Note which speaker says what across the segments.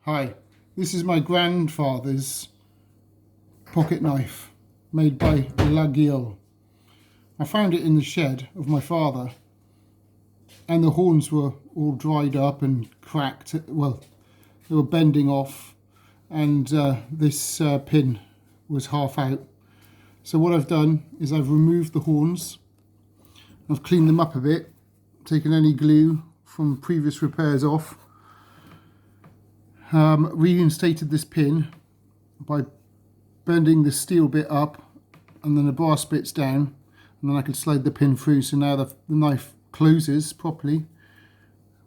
Speaker 1: Hi, this is my grandfather's pocket knife made by Laguiole. I found it in the shed of my father and the horns were all dried up and cracked. Well, they were bending off and this pin was half out. So what I've done is I've removed the horns, I've cleaned them up a bit, taken any glue from previous repairs off, reinstated this pin by bending the steel bit up and then the brass bits down, and then I could slide the pin through, so now the knife closes properly.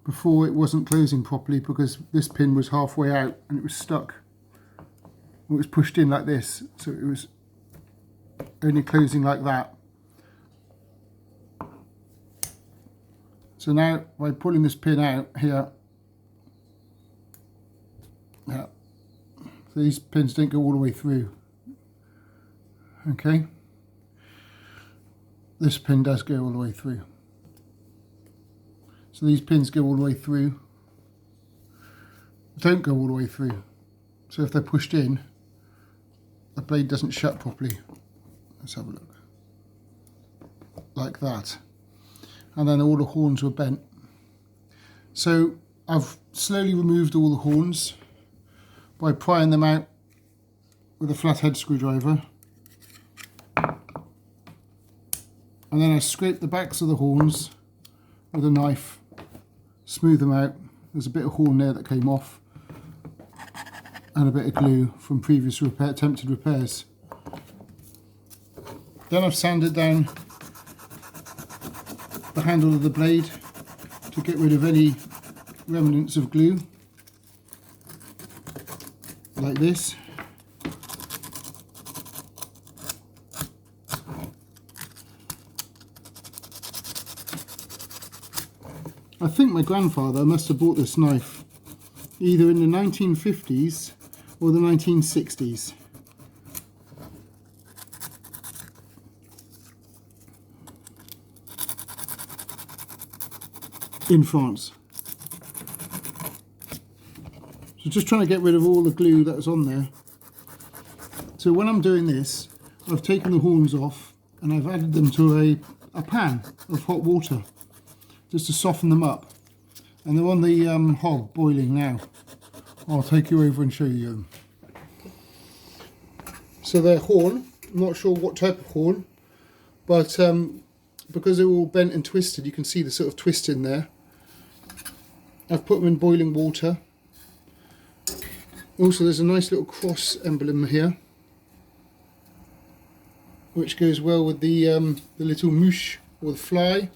Speaker 1: Before it wasn't closing properly because this pin was halfway out and it was stuck. It was pushed in like this, so it was only closing like that. So now by pulling this pin out here, so these pins don't go all the way through. Okay, this pin does go all the way through. So these pins go all the way through, don't go all the way through. So if they're pushed in, the blade doesn't shut properly. Let's have a look. Like that. And then all the horns were bent. So I've slowly removed all the horns by prying them out with a flathead screwdriver. And then I scrape the backs of the horns with a knife, smooth them out. There's a bit of horn there that came off and a bit of glue from previous attempted repairs. Then I've sanded down the handle of the blade to get rid of any remnants of glue, like this. I think my grandfather must have bought this knife either in the 1950s or the 1960s. In France. So just trying to get rid of all the glue that was on there. So when I'm doing this, I've taken the horns off and I've added them to a pan of hot water just to soften them up, and they're on the hob boiling now. I'll take you over and show you them. So they're horn, I'm not sure what type of horn, but because they're all bent and twisted, you can see the sort of twist in there. I've put them in boiling water. Also there's a nice little cross emblem here, which goes well with the little mouche or the fly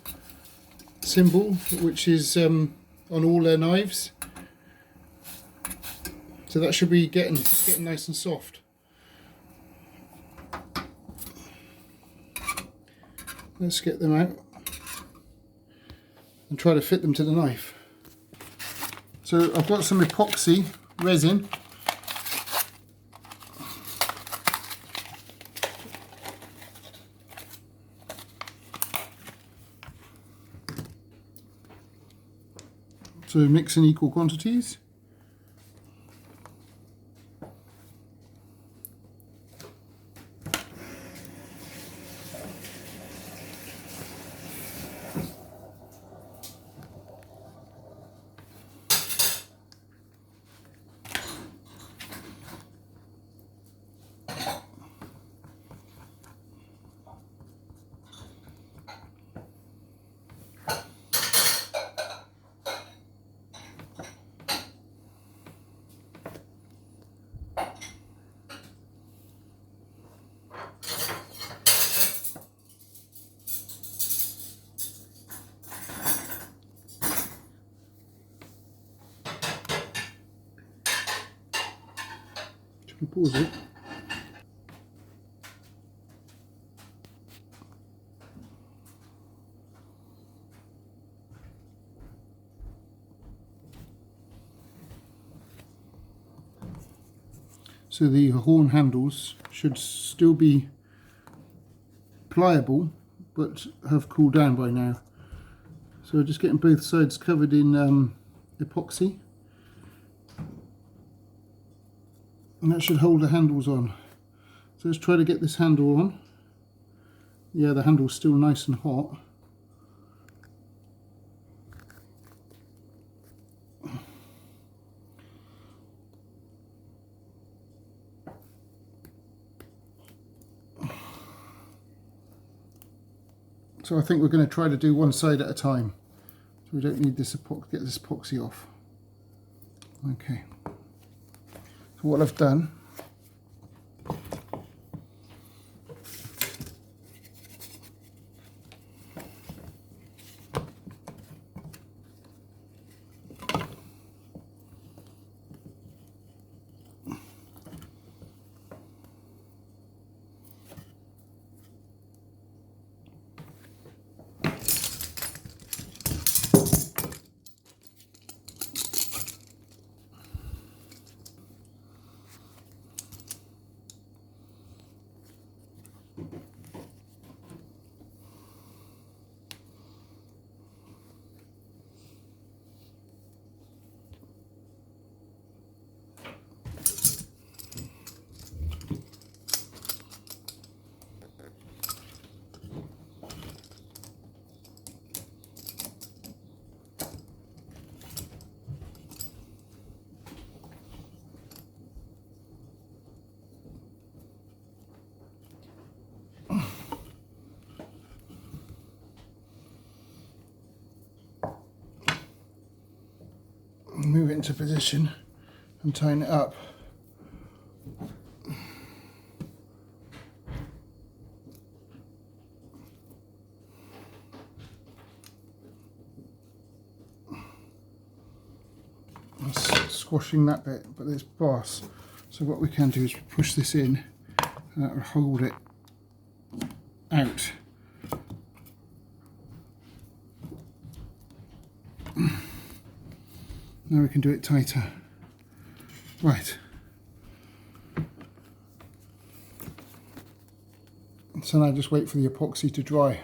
Speaker 1: symbol, which is on all their knives. So that should be getting nice and soft. Let's get them out and try to fit them to the knife. So I've got some epoxy resin. So mix in equal quantities. Should we pause it? So the horn handles should still be pliable but have cooled down by now. So just getting both sides covered in epoxy. and that should hold the handles on. So let's try to get this handle on. Yeah, the handle's still nice and hot. So I think we're going to try to do one side at a time. So we don't need this get this epoxy off. Okay. So what I've done, move it into position and tighten it up. Squashing that bit, but there's brass. So what we can do is push this in and that will hold it out. Now we can do it tighter. Right. So now just wait for the epoxy to dry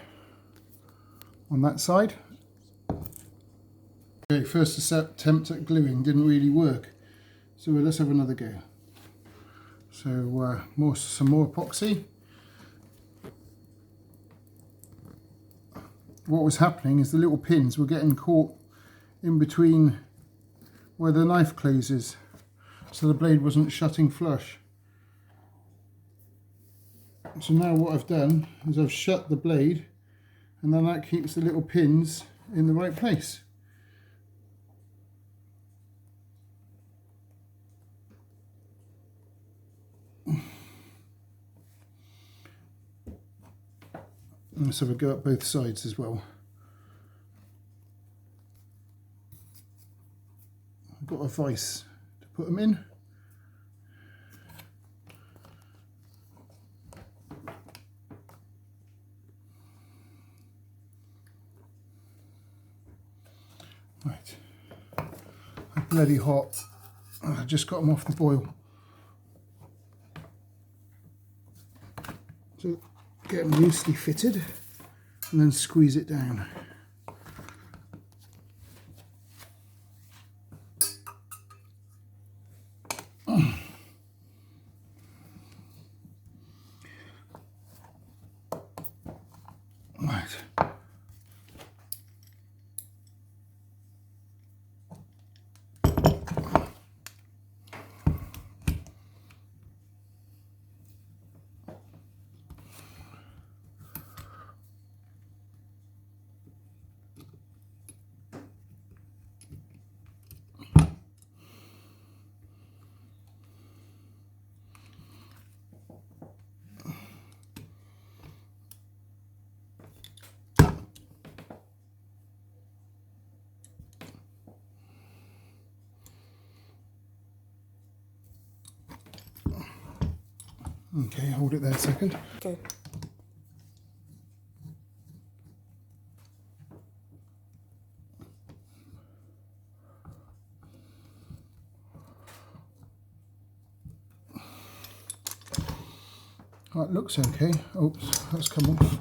Speaker 1: on that side. Okay, first attempt at gluing didn't really work, so let's have another go. So some more epoxy. What was happening is the little pins were getting caught in between where the knife closes, so the blade wasn't shutting flush. So now what I've done is I've shut the blade, and then that keeps the little pins in the right place. Let's have a go at both sides as well. I've got a vise to put them in. Right, they're bloody hot. I just got them off the boil. So get them loosely fitted and then squeeze it down. Right. Okay, hold it there a second.
Speaker 2: Okay.
Speaker 1: That looks okay. Oops, that's come off.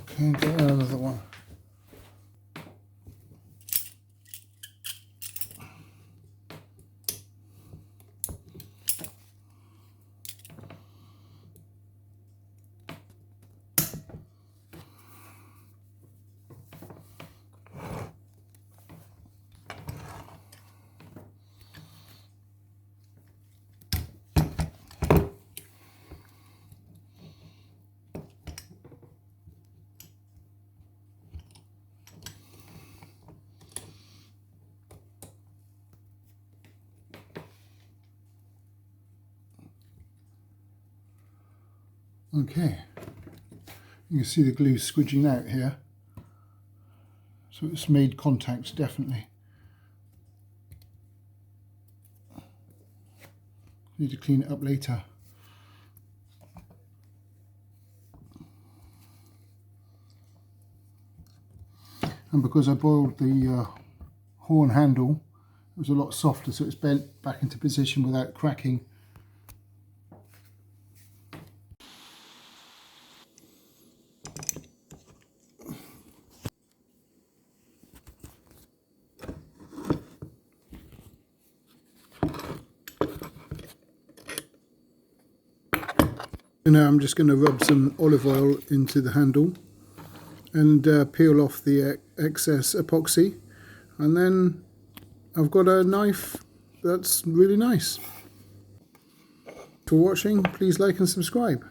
Speaker 1: Okay, get another one. Okay, you can see the glue squidging out here, so it's made contact definitely. Need to clean it up later. And because I boiled the horn handle, it was a lot softer, so it's bent back into position without cracking. And now I'm just going to rub some olive oil into the handle and peel off the excess epoxy, and then I've got a knife that's really nice. For watching, please like and subscribe.